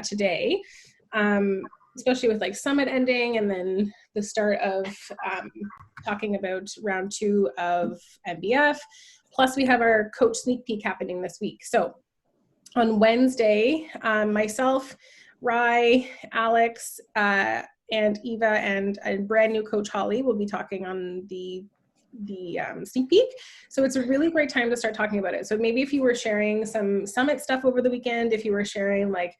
today, especially with like Summit ending and then the start of talking about round 2 of MBF. Plus we have our coach sneak peek happening this week. So on Wednesday, myself, Rye, Alex, and Eva and a brand new coach Holly will be talking on the sneak peek. So it's a really great time to start talking about it. So maybe if you were sharing some Summit stuff over the weekend, if you were sharing like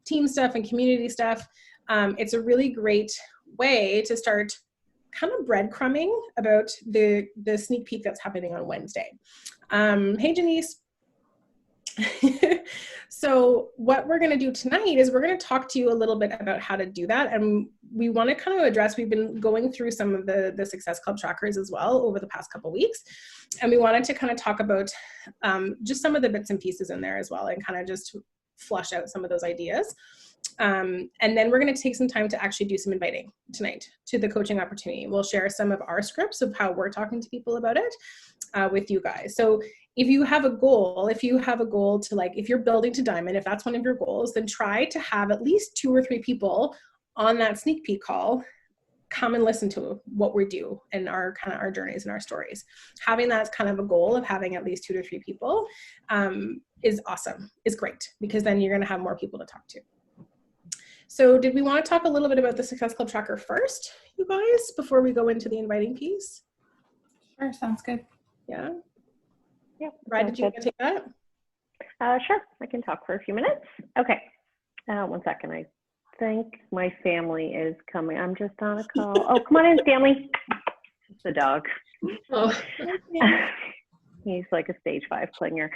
team stuff and community stuff, it's a really great way to start kind of breadcrumbing about the sneak peek that's happening on Wednesday. Hey, Janice. So what we're going to do tonight is we're going to talk to you a little bit about how to do that. And we want to kind of address, we've been going through some of the Success Club trackers as well over the past couple of weeks. And we wanted to kind of talk about just some of the bits and pieces in there as well and kind of just flush out some of those ideas. And then we're going to take some time to actually do some inviting tonight to the coaching opportunity. We'll share some of our scripts of how we're talking to people about it with you guys. So if you have a goal to like, if you're building to diamond, if that's one of your goals, then try to have at least 2 or 3 people on that sneak peek call come and listen to what we do and our kind of our journeys and our stories. Having that as kind of a goal of having at least 2 to 3 people is awesome, is great, because then you're going to have more people to talk to. So did we want to talk a little bit about the Success Club tracker first, you guys, before we go into the inviting piece? Sure, sounds good. Yeah. Yeah. Brad, did you want to take that? Sure, I can talk for a few minutes. Okay, 1 second. I think my family is coming. I'm just on a call. Oh, come on in, Stanley. It's the dog. Oh. He's like a stage 5 clinger.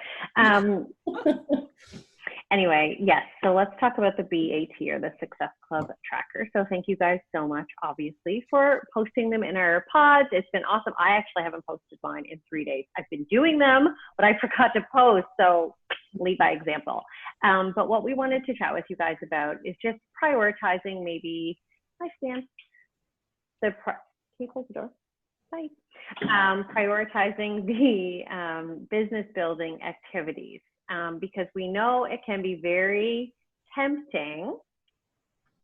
Anyway, yes, so let's talk about the BAT, or the Success Club tracker. So thank you guys so much, obviously, for posting them in our pods. It's been awesome. I actually haven't posted mine in 3 days. I've been doing them, but I forgot to post, so lead by example. But what we wanted to chat with you guys about is just prioritizing maybe, hi Stan, can you close the door? Bye. Prioritizing the business building activities. Because we know it can be very tempting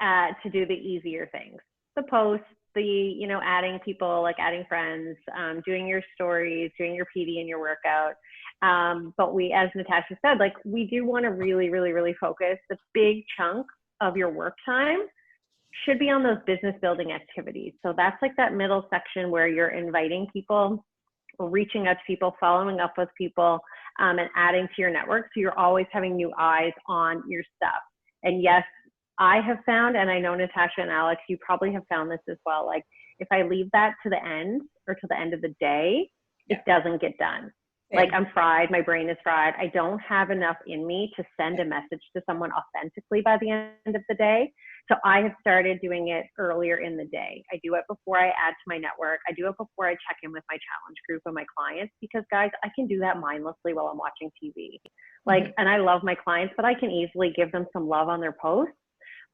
to do the easier things, the posts, the, adding people, like adding friends, doing your stories, doing your PD and your workout. But we, as Natasha said, like we do want to really, really, really focus. The big chunk of your work time should be on those business building activities. So that's like that middle section where you're inviting people, reaching out to people, following up with people, and adding to your network. So you're always having new eyes on your stuff. And yes, I have found, and I know Natasha and Alex, you probably have found this as well. Like if I leave that to the end or to the end of the day, it doesn't get done. Like I'm fried, my brain is fried. I don't have enough in me to send a message to someone authentically by the end of the day. So I have started doing it earlier in the day. I do it before I add to my network. I do it before I check in with my challenge group and my clients, because guys, I can do that mindlessly while I'm watching TV. Like, and I love my clients, but I can easily give them some love on their posts.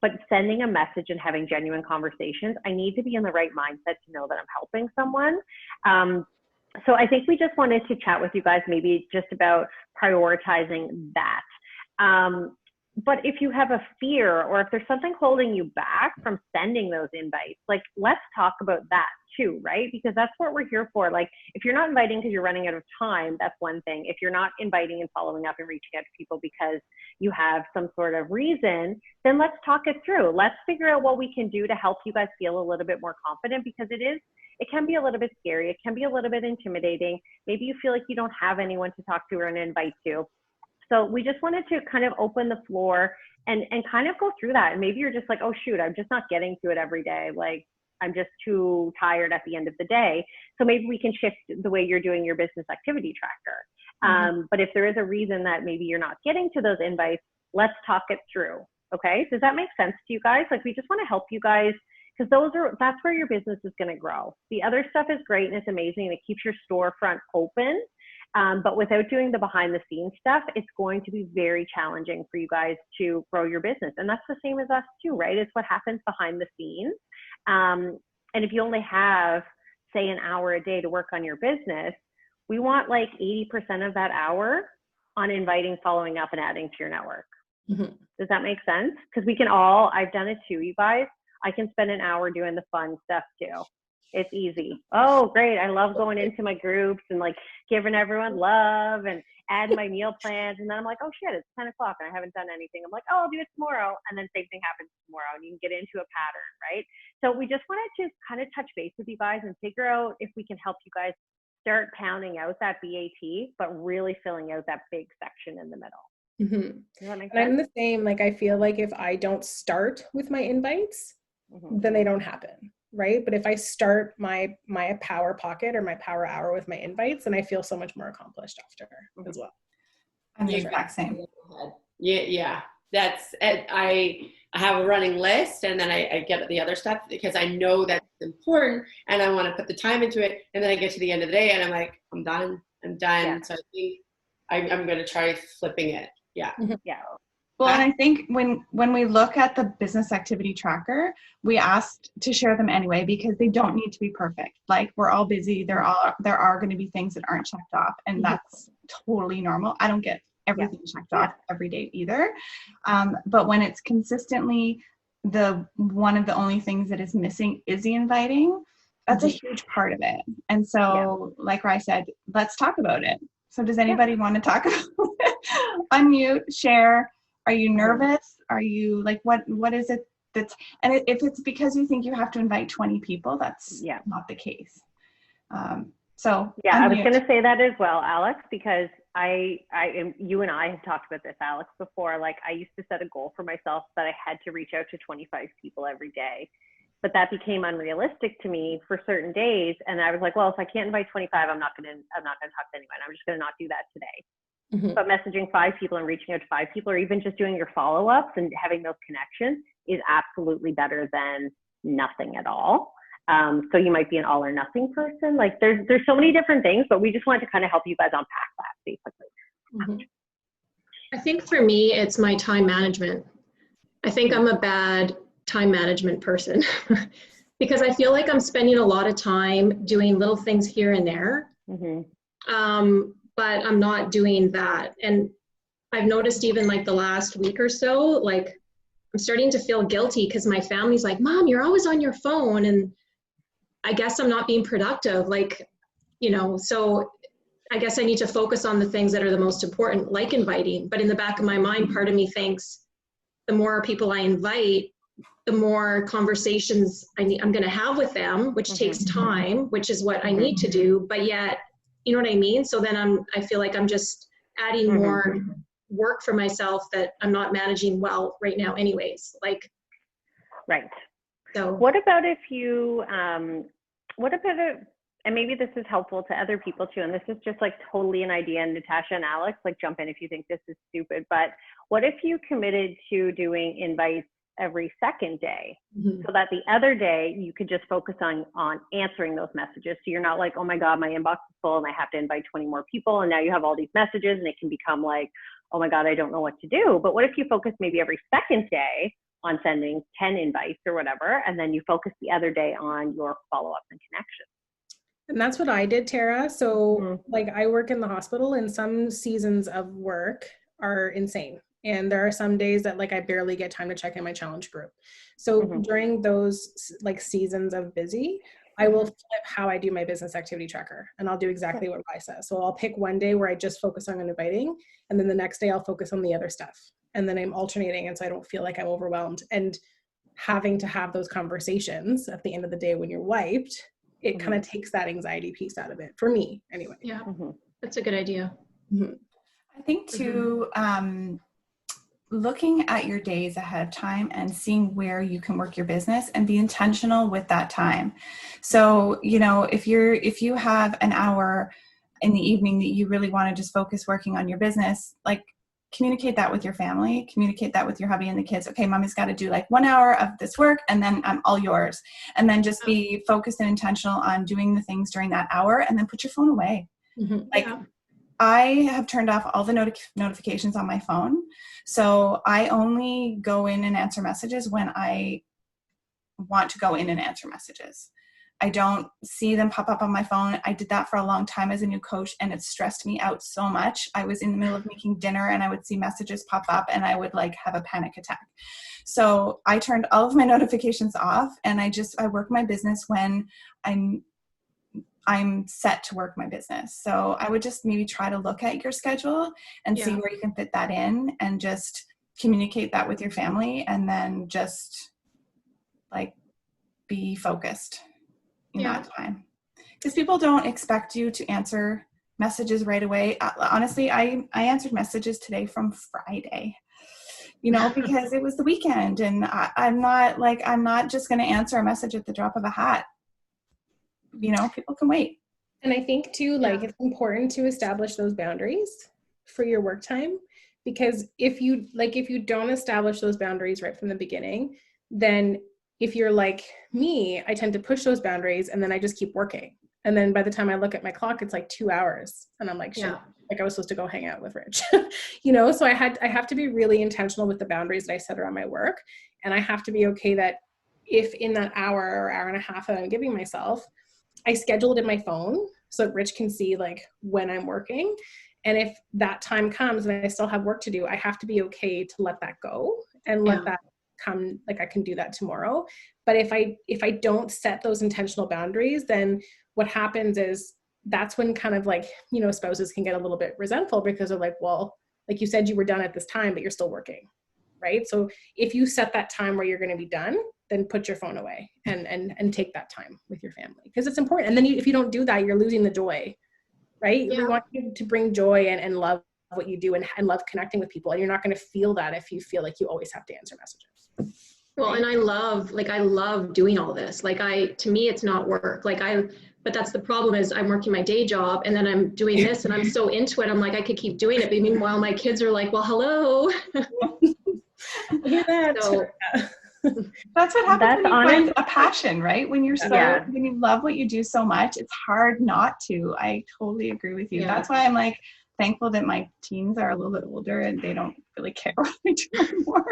But sending a message and having genuine conversations, I need to be in the right mindset to know that I'm helping someone. So I think we just wanted to chat with you guys maybe just about prioritizing that. But if you have a fear, or if there's something holding you back from sending those invites, like let's talk about that too, right? Because that's what we're here for. Like if you're not inviting because you're running out of time, that's one thing. If you're not inviting and following up and reaching out to people because you have some sort of reason, then let's talk it through. Let's figure out what we can do to help you guys feel a little bit more confident, because it can be a little bit scary. It can be a little bit intimidating. Maybe you feel like you don't have anyone to talk to or an invite to. So we just wanted to kind of open the floor and kind of go through that. And maybe you're just like, oh shoot, I'm just not getting to it every day. Like I'm just too tired at the end of the day. So maybe we can shift the way you're doing your business activity tracker. But if there is a reason that maybe you're not getting to those invites, let's talk it through. Okay. Does that make sense to you guys? Like we just want to help you guys, because that's where your business is going to grow. The other stuff is great and it's amazing and it keeps your storefront open. But without doing the behind the scenes stuff, it's going to be very challenging for you guys to grow your business. And that's the same as us too, right? It's what happens behind the scenes. And if you only have, say, an hour a day to work on your business, we want like 80% of that hour on inviting, following up, and adding to your network. Mhm. Does that make sense? Because we can all, I've done it too, you guys. I can spend an hour doing the fun stuff too. It's easy. Oh, great. I love going into my groups and like giving everyone love and adding my meal plans. And then I'm like, oh shit, it's 10 o'clock and I haven't done anything. I'm like, oh, I'll do it tomorrow. And then same thing happens tomorrow and you can get into a pattern, right? So we just wanted to kind of touch base with you guys and figure out if we can help you guys start pounding out that BAT, but really filling out that big section in the middle. Mm-hmm. Does that make And I'm sense? the same. Like, I feel like if I don't start with my invites, then they don't happen, right? But if I start my power pocket or my power hour with my invites, then I feel so much more accomplished after as well. I'm the You exact same. Yeah. That's it. I have a running list, and then I get the other stuff because I know that's important, and I want to put the time into it. And then I get to the end of the day, and I'm like, I'm done. Yeah. So I think I'm going to try flipping it. Yeah. Yeah. Well, and I think when we look at the business activity tracker, we asked to share them anyway because they don't need to be perfect. Like, we're all busy. There are going to be things that aren't checked off, and that's totally normal. I don't get everything checked off every day either. But when it's consistently one of the only things that is missing is the inviting, that's a huge part of it. And so, like Rai said, let's talk about it. So does anybody want to talk about it? Unmute, share. Are you nervous? Are you like, what is it that's, and if it's because you think you have to invite 20 people, that's not the case. So yeah, unmute. I was going to say that as well, Alex, because you and I have talked about this, Alex, before. Like, I used to set a goal for myself that I had to reach out to 25 people every day, but that became unrealistic to me for certain days. And I was like, well, if I can't invite 25, I'm not going to talk to anyone. I'm just going to not do that today. But messaging 5 people and reaching out to 5 people, or even just doing your follow-ups and having those connections, is absolutely better than nothing at all. So you might be an all or nothing person. Like, there's so many different things, but we just wanted to kind of help you guys unpack that, basically. I think for me, it's my time management. I think I'm a bad time management person because I feel like I'm spending a lot of time doing little things here and there. But I'm not doing that. And I've noticed even like the last week or so, like, I'm starting to feel guilty because my family's like, Mom, you're always on your phone. And I guess I'm not being productive. Like, so I guess I need to focus on the things that are the most important, like inviting. But in the back of my mind, part of me thinks the more people I invite, the more conversations I'm going to have with them, which takes time, which is what I need to do. But yet, you know what I mean? So then I feel like I'm just adding more work for myself that I'm not managing well right now anyways. Like, right. So what about if you, and maybe this is helpful to other people too, and this is just like totally an idea, and Natasha and Alex, like, jump in if you think this is stupid, but what if you committed to doing invites every second day, so that the other day you could just focus on answering those messages? So you're not like, oh my God, my inbox is full and I have to invite 20 more people, and now you have all these messages, and it can become like, oh my God, I don't know what to do. But what if you focus maybe every second day on sending 10 invites or whatever, and then you focus the other day on your follow-up and connections? And that's what I did, Tara. So like, I work in the hospital, and some seasons of work are insane. And there are some days that like I barely get time to check in my challenge group. So during those like seasons of busy, I will flip how I do my business activity tracker, and I'll do exactly what I said. So I'll pick one day where I just focus on inviting, and then the next day I'll focus on the other stuff. And then I'm alternating, and so I don't feel like I'm overwhelmed. And having to have those conversations at the end of the day when you're wiped, it kind of takes that anxiety piece out of it, for me anyway. yeah, that's a good idea. I think too, looking at your days ahead of time and seeing where you can work your business and be intentional with that time. So, if you have an hour in the evening that you really want to just focus working on your business, like, communicate that with your family, communicate that with your hubby and the kids. Okay, mommy's got to do like 1 hour of this work, and then I'm all yours. And then just be focused and intentional on doing the things during that hour, and then put your phone away. Like, I have turned off all the notifications on my phone. So I only go in and answer messages when I want to go in and answer messages. I don't see them pop up on my phone. I did that for a long time as a new coach, and it stressed me out so much. I was in the middle of making dinner and I would see messages pop up and I would like have a panic attack. So I turned all of my notifications off, and I work my business when I'm set to work my business. So I would just maybe try to look at your schedule and see where you can fit that in, and just communicate that with your family, and then just like be focused in that time. Because people don't expect you to answer messages right away. Honestly, I answered messages today from Friday, because it was the weekend, and I'm not just going to answer a message at the drop of a hat. People can wait. And I think too, it's important to establish those boundaries for your work time, because if you don't establish those boundaries right from the beginning, then if you're like me, I tend to push those boundaries and then I just keep working. And then by the time I look at my clock, it's like 2 hours and I'm like, shit, I was supposed to go hang out with Rich, so I have to be really intentional with the boundaries that I set around my work. And I have to be okay that if in that hour or hour and a half that I'm giving myself, I schedule it in my phone so that Rich can see when I'm working. And if that time comes and I still have work to do, I have to be okay to let that go and let that come. I can do that tomorrow. But if I don't set those intentional boundaries, then what happens is that's when kind of spouses can get a little bit resentful, because they're like, well, you said you were done at this time, but you're still working. Right. So if you set that time where you're going to be done, then put your phone away and take that time with your family, because it's important. And then if you don't do that, you're losing the joy, right? We want you to bring joy and love what you do and love connecting with people. And you're not going to feel that if you feel like you always have to answer messages. Well, and I love doing all this. To me, it's not work. But that's the problem, is I'm working my day job and then I'm doing this and I'm so into it. I'm like, I could keep doing it. But meanwhile, my kids are like, well, hello. I hear that. So, that's what happens when you find a passion, right? When you're when you love what you do so much, it's hard not to. I totally agree with you. That's why I'm thankful that my teens are a little bit older and they don't really care what I do anymore.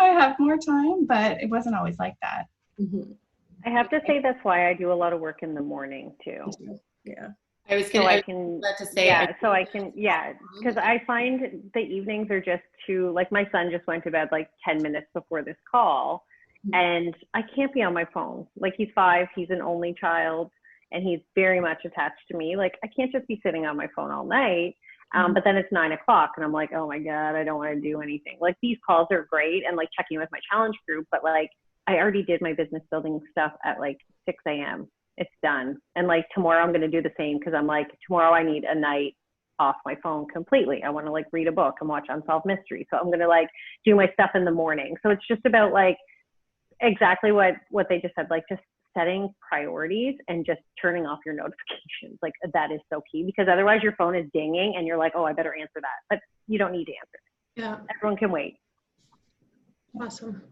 I have more time, but it wasn't always like that. Mm-hmm. I have to say that's why I do a lot of work in the morning too. Yeah. I was going to say, because I find the evenings are just too, my son just went to bed 10 minutes before this call, and I can't be on my phone. He's 5, he's an only child, and he's very much attached to me. I can't just be sitting on my phone all night. But then it's 9 o'clock and I'm like, oh my God, I don't want to do anything. These calls are great and checking with my challenge group, but I already did my business building stuff at 6 a.m. It's done. And tomorrow I'm going to do the same, because I'm tomorrow I need a night off my phone completely. I want to read a book and watch Unsolved Mysteries. So I'm going to do my stuff in the morning. So it's just about exactly what they just said, just setting priorities and just turning off your notifications. That is so key, because otherwise your phone is dinging and you're like, oh, I better answer that. But you don't need to answer it. Yeah. Everyone can wait. Awesome.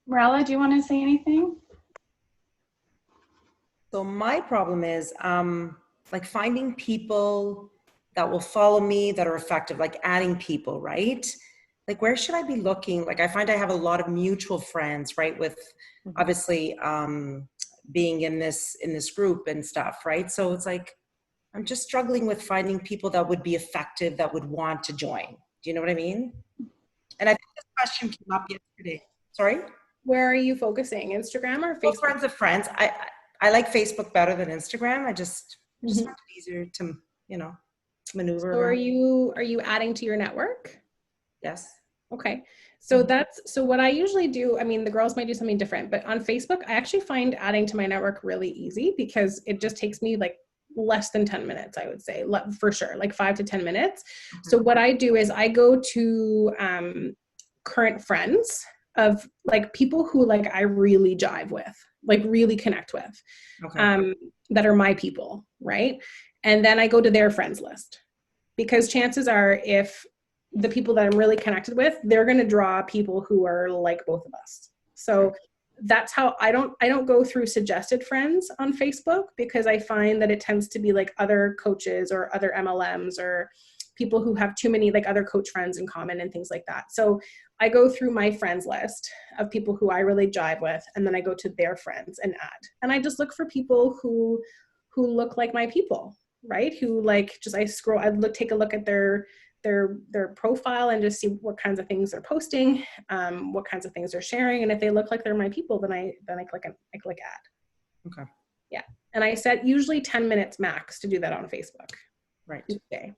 Marella, do you want to say anything? So my problem is finding people that will follow me, that are effective, adding people, right? Where should I be looking? I find I have a lot of mutual friends, right? With obviously being in this group and stuff, right? So it's I'm just struggling with finding people that would be effective, that would want to join. Do you know what I mean? And I think this question came up yesterday. Sorry? Where are you focusing? Instagram or Facebook? Well, friends of friends. I like Facebook better than Instagram. I just find it easier to, maneuver. So are you adding to your network? Yes. Okay. So so what I usually do, the girls might do something different, but on Facebook, I actually find adding to my network really easy, because it just takes me less than 10 minutes, I would say, for sure, 5 to 10 minutes. So what I do is I go to current friends of people who I really jive with, really connect with, that are my people, right? And then I go to their friends list, because chances are, if the people that I'm really connected with, they're going to draw people who are like both of us. So that's how I don't go through suggested friends on Facebook, because I find that it tends to be other coaches or other MLMs or people who have too many like other coach friends in common and things like that. So I go through my friends list of people who I really jive with, and then I go to their friends and add. And I just look for people who look like my people, right? Who like just take a look at their profile and just see what kinds of things they're posting, what kinds of things they're sharing, and if they look like they're my people, then I click add. Okay. Yeah, and I set usually 10 minutes max to do that on Facebook. Right. Okay.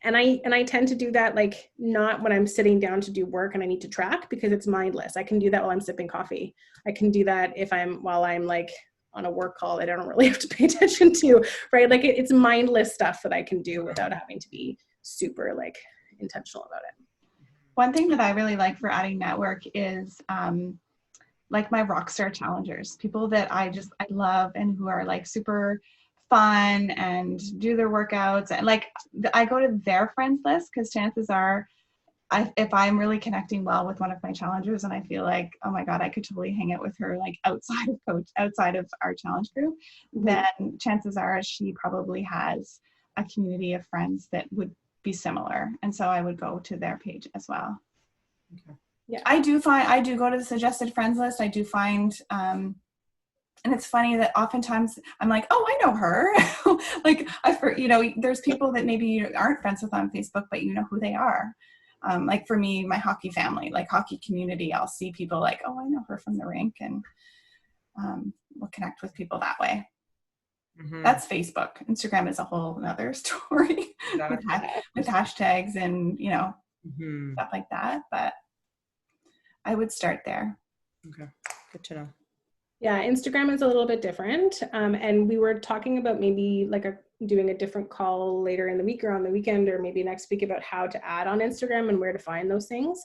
And I tend to do that like not when I'm sitting down to do work and I need to track, because it's mindless. I can do that while I'm sipping coffee. I can do that while I'm like on a work call that I don't really have to pay attention to, right? Like it's mindless stuff that I can do without having to be super like intentional about it. One thing that I really like for adding network is like my rockstar challengers, people that I love and who are like super fun and do their workouts, and like I go to their friends list because chances are if I'm really connecting well with one of my challengers and I feel like, oh my God, I could totally hang out with her like outside of our challenge group, then chances are she probably has a community of friends that would be similar. And so I would go to their page as well. Okay. Yeah. I do go to the suggested friends list. I do find, and it's funny that oftentimes I'm like, oh, I know her. Like, there's people that maybe you aren't friends with on Facebook, but you know who they are. Like for me, my hockey family, like hockey community, I'll see people like, oh, I know her from the rink, and we'll connect with people that way. Mm-hmm. That's Facebook. Instagram is a whole other story with hashtags and, stuff like that. But I would start there. Okay, good to know. Yeah, Instagram is a little bit different. And we were talking about maybe like doing a different call later in the week or on the weekend or maybe next week about how to add on Instagram and where to find those things.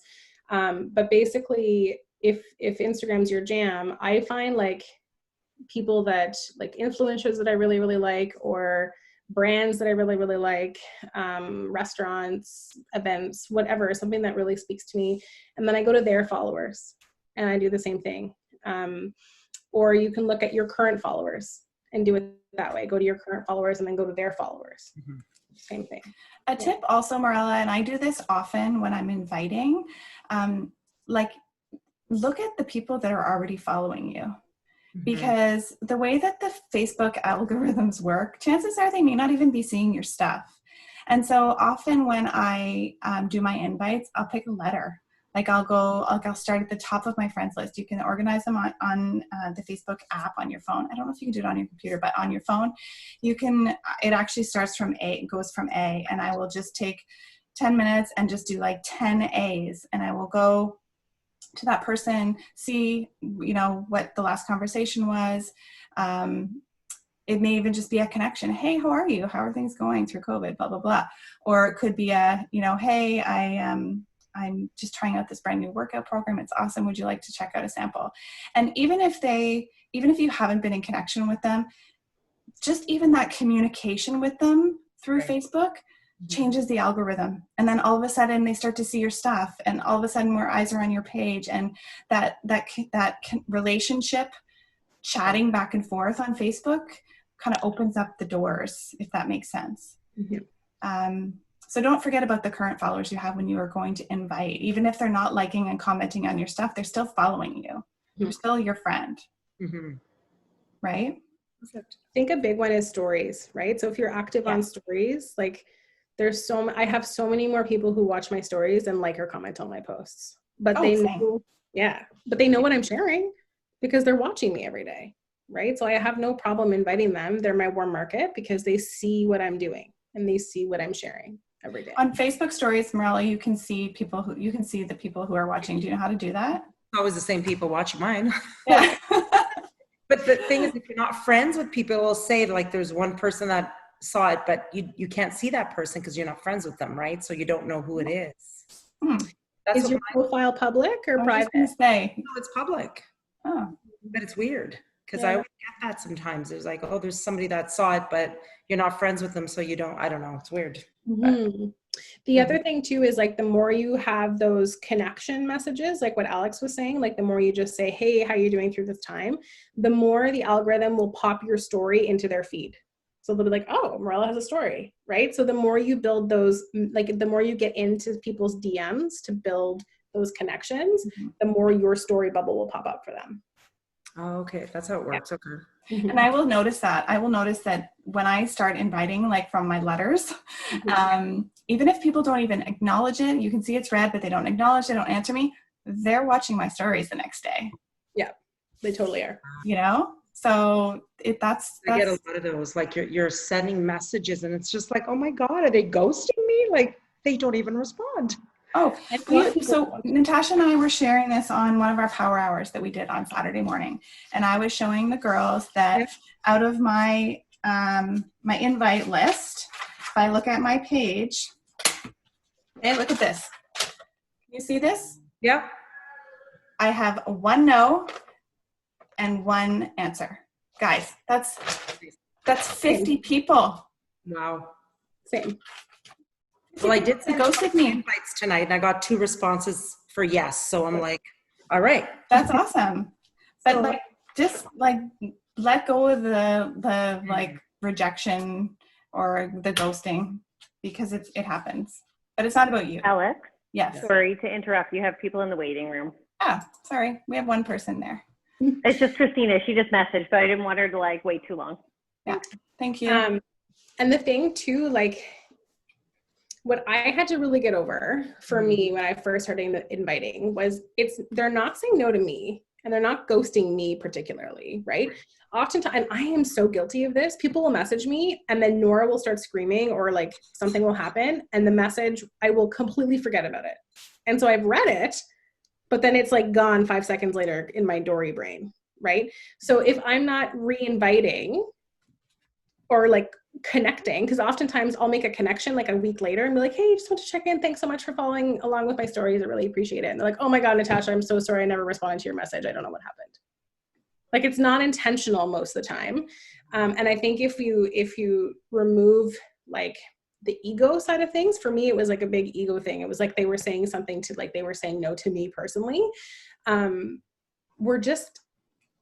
But basically, if Instagram's your jam, I find like people that like influencers that I really, really like, or brands that I really, really like, restaurants, events, whatever, something that really speaks to me. And then I go to their followers and I do the same thing. Or you can look at your current followers and do it that way. Go to your current followers and then go to their followers. Mm-hmm. Same thing. A tip also, Marella, and I do this often when I'm inviting, like look at the people that are already following you. Mm-hmm. Because the way that the Facebook algorithms work, chances are they may not even be seeing your stuff. And so often when I do my invites, I'll pick a letter. Like I'll start at the top of my friends list. You can organize them on the Facebook app on your phone. I don't know if you can do it on your computer, but on your phone, it actually starts from A, it goes from A, and I will just take 10 minutes and just do like 10 A's, and I will go to that person, see, what the last conversation was. It may even just be a connection. Hey, how are you? How are things going through COVID? Blah, blah, blah. Or it could be hey, I'm just trying out this brand new workout program. It's awesome. Would you like to check out a sample? And even if you haven't been in connection with them, just even that communication with them through Facebook changes the algorithm. And then all of a sudden they start to see your stuff, and all of a sudden more eyes are on your page, and that relationship chatting back and forth on Facebook kind of opens up the doors, if that makes sense. Mm-hmm. So don't forget about the current followers you have when you are going to invite. Even if they're not liking and commenting on your stuff, they're still following you. Mm-hmm. They're still your friend. Mm-hmm. Right? Perfect. I think a big one is stories, right? So if you're active on stories, like I have so many more people who watch my stories and like or comment on my posts. But they know what I'm sharing because they're watching me every day, right? So I have no problem inviting them. They're my warm market because they see what I'm doing and they see what I'm sharing every day. On Facebook stories, Marella, you can see the people who are watching. Do you know how to do that? Always the same people watching mine. Yeah. But the thing is, if you're not friends with people, it will say like there's one person that saw it, but you can't see that person because you're not friends with them, right? So you don't know who it is. Is your profile public or private? No, it's public. Oh, but it's weird because I always get that sometimes. There's like, oh, there's somebody that saw it, but you're not friends with them, so you don't. I don't know. It's weird. Mm-hmm. The other thing too is like the more you have those connection messages, like what Alex was saying, like the more you just say, hey, how are you doing through this time? The more the algorithm will pop your story into their feed. So they'll be like, oh, Morella has a story, right? So the more you build those, like the more you get into people's DMs to build those connections, the more your story bubble will pop up for them. Oh, okay. That's how it works. Okay. And I will notice that when I start inviting, like from my letters, even if people don't even acknowledge it, you can see it's red, but they don't acknowledge, they don't answer me, they're watching my stories the next day. Yeah, they totally are. You know? So that's I get a lot of those, like you're sending messages and it's just like, oh my God, are they ghosting me? Like they don't even respond. Oh, so Natasha and I were sharing this on one of our power hours that we did on Saturday morning. And I was showing the girls that out of my, my invite list, if I look at my page, hey, look at this. Can you see this? Yeah. I have 1 no and 1 answer. Guys, that's 50 people. Wow. Same. Well, I did send ghosted me invites tonight and I got 2 responses for yes. So I'm like, all right. That's awesome. But like, just like let go of the like rejection or the ghosting, because it happens, but it's not about you. Alex? Yes. Sorry to interrupt. You have people in the waiting room. Ah, sorry. We have 1 person there. It's just Christina. She just messaged, but I didn't want her to like wait too long. Yeah. Thank you. And the thing too, like what I had to really get over for me when I first started inviting was they're not saying no to me and they're not ghosting me particularly, right? Oftentimes, and I am so guilty of this, people will message me and then Nora will start screaming or like something will happen and the message, I will completely forget about it. And so I've read it, but then it's like gone 5 seconds later in my Dory brain, right? So if I'm not re-inviting or like connecting, because oftentimes I'll make a connection like a week later and be like, hey, just want to check in. Thanks so much for following along with my stories. I really appreciate it. And they're like, oh my God, Natasha, I'm so sorry. I never responded to your message. I don't know what happened. Like it's not intentional most of the time. And I think if you remove like the ego side of things, for me, it was like a big ego thing. It was like they were saying something to like, they were saying no to me personally.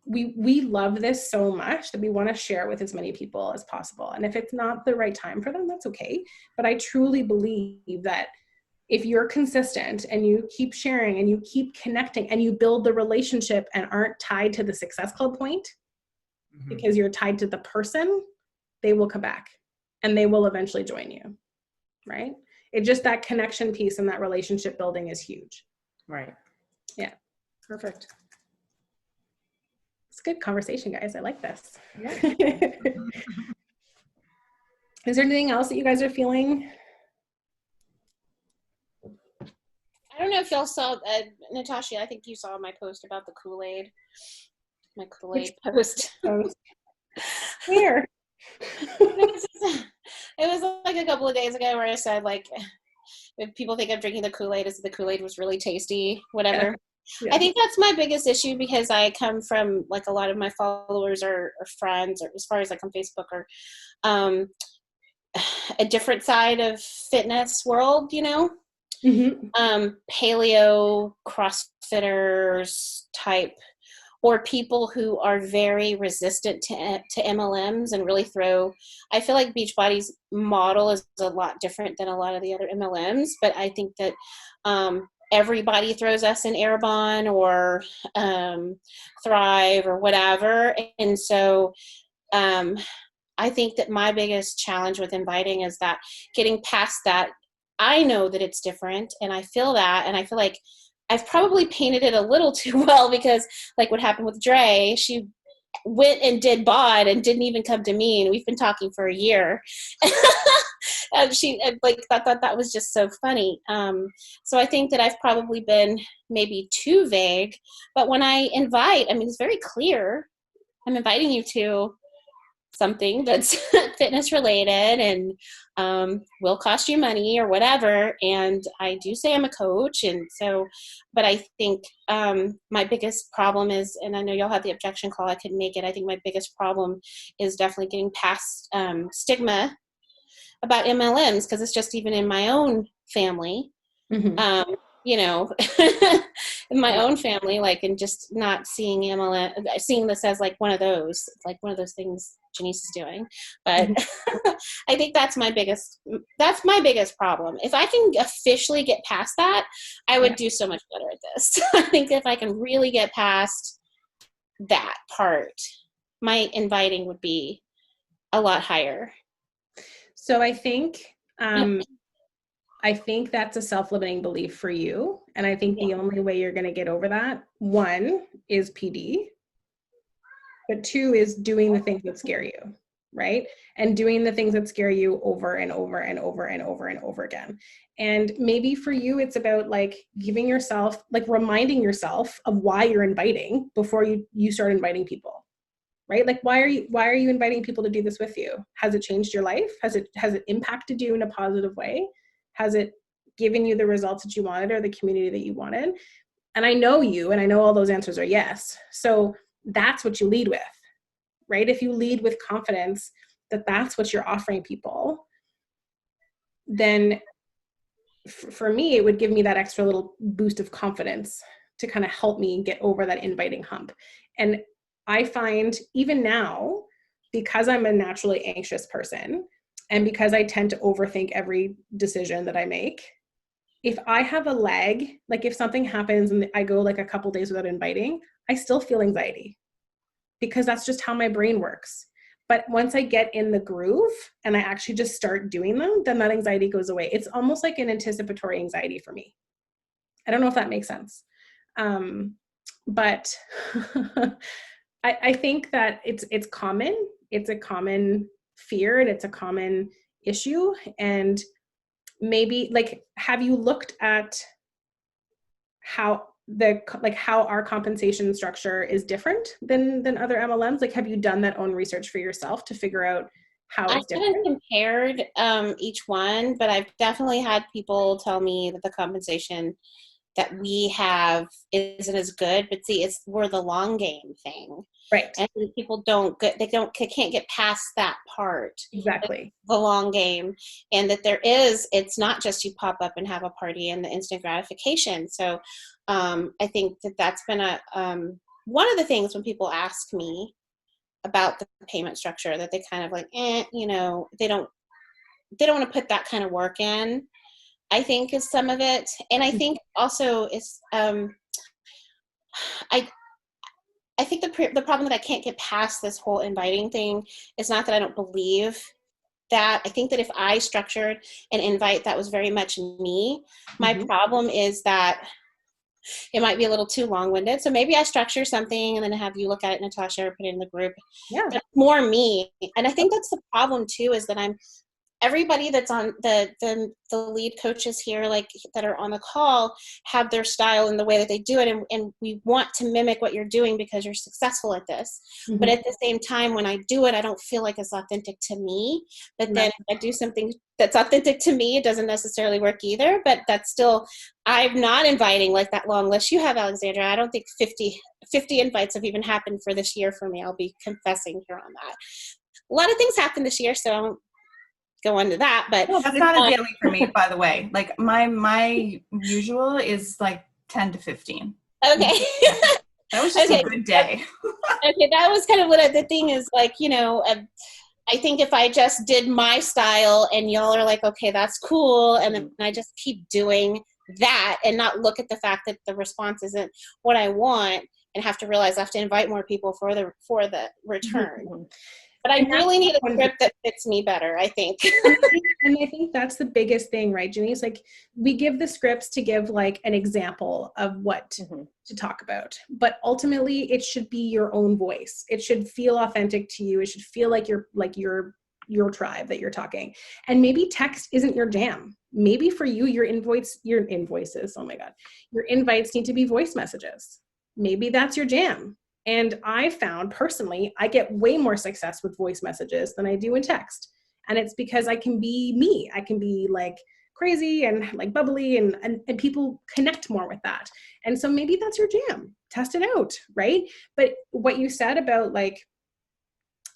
We love this so much that we want to share it with as many people as possible. And if it's not the right time for them, that's okay. But I truly believe that if you're consistent and you keep sharing and you keep connecting and you build the relationship and aren't tied to the Success Club point, because you're tied to the person, they will come back and they will eventually join you, right? It's just that connection piece and that relationship building is huge. Right. Yeah. Perfect. It's a good conversation, guys. I like this. Yeah. Is there anything else that you guys are feeling? I don't know if y'all saw, Natasha, I think you saw my post about the Kool-Aid. My Kool-Aid post. Where? It was like a couple of days ago where I said, like, if people think I'm drinking the Kool-Aid, is the Kool-Aid was really tasty, whatever. Yeah. I think that's my biggest issue because I come from, like, a lot of my followers or friends, or as far as like on Facebook, or a different side of fitness world, you know? Paleo, CrossFitters type, or people who are very resistant to MLMs and really I feel like Beachbody's model is a lot different than a lot of the other MLMs, but I think that everybody throws us in Arbonne or Thrive or whatever. And so I think that my biggest challenge with inviting is that getting past that. I know that it's different and I feel that, and I feel like I've probably painted it a little too well because like what happened with Dre, she went and did BOD and didn't even come to me, and we've been talking for a year. And she like thought that was just so funny. So I think that I've probably been maybe too vague, but when I invite, I mean, it's very clear. I'm inviting you to something that's fitness related and will cost you money or whatever. And I do say I'm a coach. And so, but I think my biggest problem is, and I know y'all had the objection call, I couldn't make it. I think my biggest problem is definitely getting past stigma about MLMs, because it's just even in my own family. You know, in my own family, like, and just not seeing MLM, seeing this as like one of those, like one of those things Janice is doing. But I think that's my biggest problem. If I can officially get past that, I would do so much better at this. I think if I can really get past that part, my inviting would be a lot higher. So I think that's a self-limiting belief for you. And I think the only way you're going to get over that, one, is PD. But two is doing the things that scare you, right? And doing the things that scare you over and over and over and over and over again. And maybe for you, it's about like giving yourself, like reminding yourself of why you're inviting before you start inviting people, right? Like, why are you inviting people to do this with you? Has it changed your life? Has it impacted you in a positive way? Has it given you the results that you wanted or the community that you wanted? And I know you, and I know all those answers are yes. So that's what you lead with, right? If you lead with confidence that that's what you're offering people, then for me, it would give me that extra little boost of confidence to kind of help me get over that inviting hump. And I find even now, because I'm a naturally anxious person, and because I tend to overthink every decision that I make, if I have a lag, like if something happens and I go like a couple days without inviting, I still feel anxiety because that's just how my brain works. But once I get in the groove and I actually just start doing them, then that anxiety goes away. It's almost like an anticipatory anxiety for me. I don't know if that makes sense. But I think that it's common. It's a common fear and it's a common issue. And maybe like, have you looked at how our compensation structure is different than other MLMs? Like, have you done that own research for yourself to figure out how it's different? I haven't compared each one, but I've definitely had people tell me that the compensation that we have isn't as good. But see, we're the long game thing, right? And people can't get past that part. Exactly, the long game, and that it's not just you pop up and have a party and the instant gratification. So I think that's been one of the things when people ask me about the payment structure, that they kind of like, they don't want to put that kind of work in, I think, is some of it. And I think also is I think the problem that I can't get past this whole inviting thing is not that I don't believe that. I think that if I structured an invite that was very much me, my problem is that it might be a little too long-winded. So maybe I structure something and then have you look at it, Natasha, or put it in the group. Yeah. That's more me. And I think that's the problem too, is that everybody that's on the lead coaches here, like that are on the call, have their style and the way that they do it. And we want to mimic what you're doing because you're successful at this. But at the same time, when I do it, I don't feel like it's authentic to me. But then if I do something that's authentic to me, it doesn't necessarily work either. But that's still, I'm not inviting like that long list you have, Alexandra. I don't think 50 invites have even happened for this year for me. I'll be confessing here on that. A lot of things happened this year, so I won't go into that, but no, that's not a daily for me, by the way. Like my usual is like 10 to 15. Okay. That was just a good day. Okay, that was kind of what the thing is, like, I think if I just did my style and y'all are like, okay, that's cool, and then I just keep doing that and not look at the fact that the response isn't what I want, and have to realize I have to invite more people for the return. But I really need a script that fits me better, I think. And I think that's the biggest thing, right, Janice? Like, we give the scripts to give like an example of what to talk about. But ultimately, it should be your own voice. It should feel authentic to you. It should feel like your tribe that you're talking. And maybe text isn't your jam. Maybe for you, your invites need to be voice messages. Maybe that's your jam. And I found personally, I get way more success with voice messages than I do in text. And it's because I can be me. I can be like crazy and like bubbly and people connect more with that. And so maybe that's your jam. Test it out, right? But what you said about like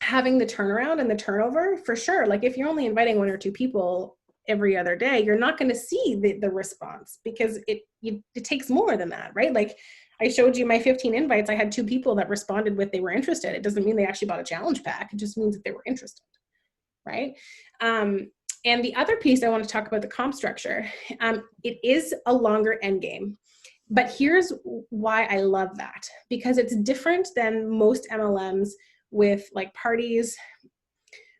having the turnaround and the turnover, for sure. Like if you're only inviting one or two people every other day, you're not going to see the response, because it takes more than that, right? Like I showed you my 15 invites. I had 2 people that responded with they were interested. It doesn't mean they actually bought a challenge pack. It just means that they were interested, right? And the other piece I want to talk about, the comp structure. It is a longer end game. But here's why I love that, because it's different than most MLMs with like parties.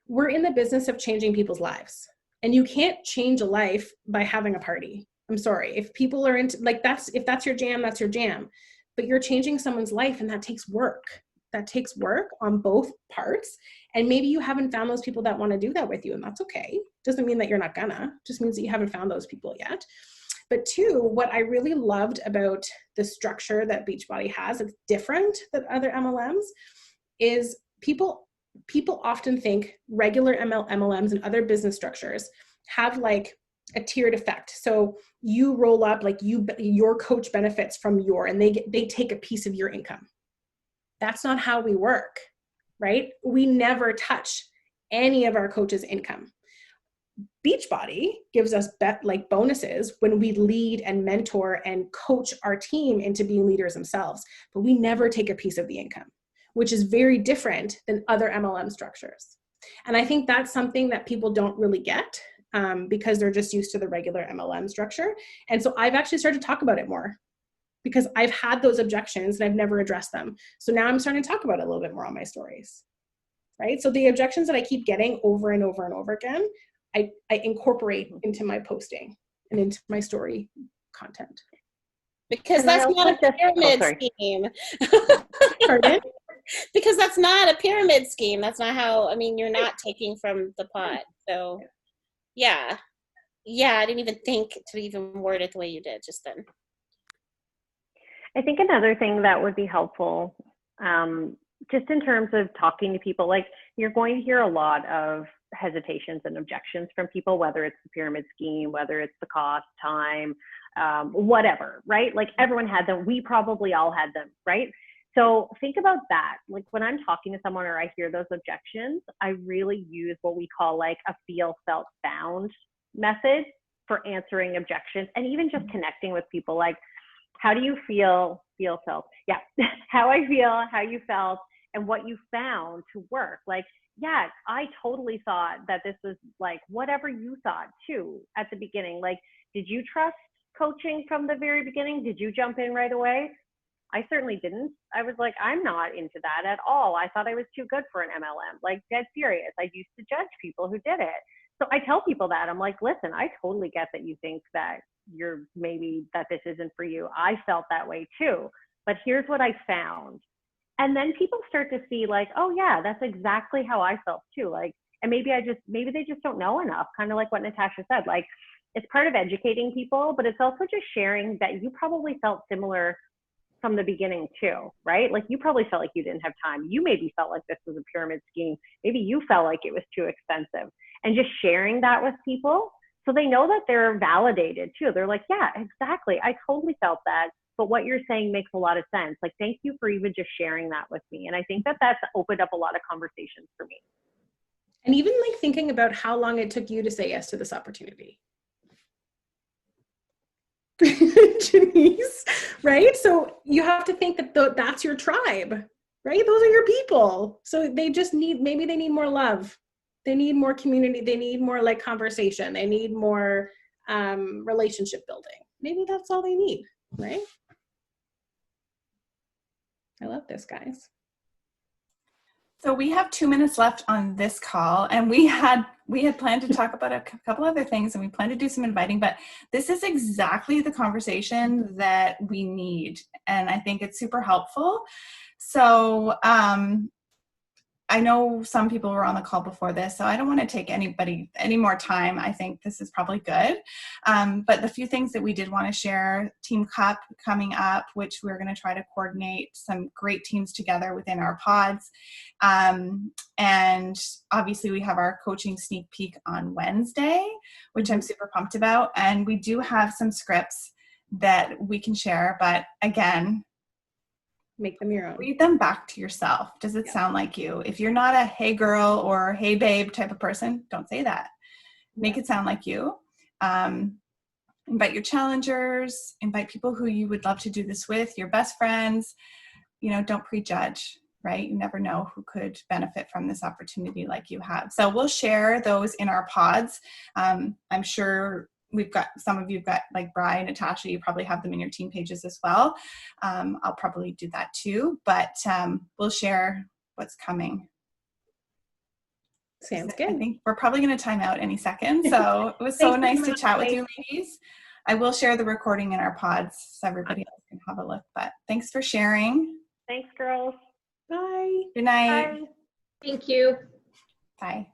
We're in the business of changing people's lives, and you can't change a life by having a party. I'm sorry. If people are into, like, if that's your jam, that's your jam, but you're changing someone's life, and that takes work. That takes work on both parts. And maybe you haven't found those people that want to do that with you, and that's okay. Doesn't mean that you're not gonna, just means that you haven't found those people yet. But 2, what I really loved about the structure that Beachbody has, it's different than other MLMs, is people often think regular MLMs and other business structures have like a tiered effect. So you roll up, like your coach benefits from and they take a piece of your income. That's not how we work, right? We never touch any of our coaches' income. Beachbody gives us bonuses when we lead and mentor and coach our team into being leaders themselves, but we never take a piece of the income, which is very different than other MLM structures. And I think that's something that people don't really get because they're just used to the regular MLM structure. And so I've actually started to talk about it more, because I've had those objections and I've never addressed them. So now I'm starting to talk about it a little bit more on my stories, right? So the objections that I keep getting over and over and over again, I incorporate into my posting and into my story content. Because that's not a pyramid scheme. Pardon? Because that's not a pyramid scheme. That's not how, I mean, you're not taking from the pot. So yeah, I didn't even think to even word it the way you did just then. I think another thing that would be helpful, just in terms of talking to people, like you're going to hear a lot of hesitations and objections from people, whether it's the pyramid scheme, whether it's the cost, time, whatever, right? Like everyone had them. We probably all had them, right? So think about that. Like when I'm talking to someone or I hear those objections, I really use what we call like a feel, felt, found method for answering objections, and even just connecting with people. Like, how do you feel, felt? Yeah. How I feel, how you felt, and what you found to work. Like, yeah, I totally thought that this was like whatever you thought too at the beginning. Like, did you trust coaching from the very beginning? Did you jump in right away? I certainly didn't. I was like, I'm not into that at all. I thought I was too good for an MLM, like dead serious. I used to judge people who did it. So I tell people that. I'm like, listen, I totally get that you think that that this isn't for you. I felt that way too, but here's what I found. And then people start to see like, oh yeah, that's exactly how I felt too. Like, and maybe they just don't know enough, kind of like what Natasha said. Like, it's part of educating people, but it's also just sharing that you probably felt similar from the beginning too, right? Like you probably felt like you didn't have time. You maybe felt like this was a pyramid scheme. Maybe you felt like it was too expensive. And just sharing that with people so they know that they're validated too. They're like, yeah, exactly. I totally felt that. But what you're saying makes a lot of sense. Like, thank you for even just sharing that with me. And I think that that's opened up a lot of conversations for me. And even like thinking about how long it took you to say yes to this opportunity. Janice, right? So you have to think that that's your tribe, right? Those are your people. So they just maybe they need more love. They need more community. They need more like conversation. They need more relationship building. Maybe that's all they need, right? I love this, guys. So we have 2 minutes left on this call, and we had planned to talk about a couple other things, and we plan to do some inviting, but this is exactly the conversation that we need, and I think it's super helpful. So I know some people were on the call before this, so I don't want to take any more time. I think this is probably good. But the few things that we did want to share, Team Cup coming up, which we're going to try to coordinate some great teams together within our pods. And obviously we have our coaching sneak peek on Wednesday, which I'm super pumped about. And we do have some scripts that we can share, but again, make them your own. Read them back to yourself. Does it sound like you? If you're not a hey girl or hey babe type of person, don't say that. make it sound like you. Invite your challengers, invite people who you would love to do this with, your best friends. You know, don't prejudge, right? You never know who could benefit from this opportunity like you have. So we'll share those in our pods. I'm sure we've got, some of you've got, like Brian, Natasha, you probably have them in your team pages as well. I'll probably do that too, but we'll share what's coming. Sounds I good. think we're probably going to time out any second. So it was so nice to chat with you, ladies. I will share the recording in our pods so everybody else can have a look. But thanks for sharing. Thanks, girls. Bye. Good night. Bye. Thank you. Bye.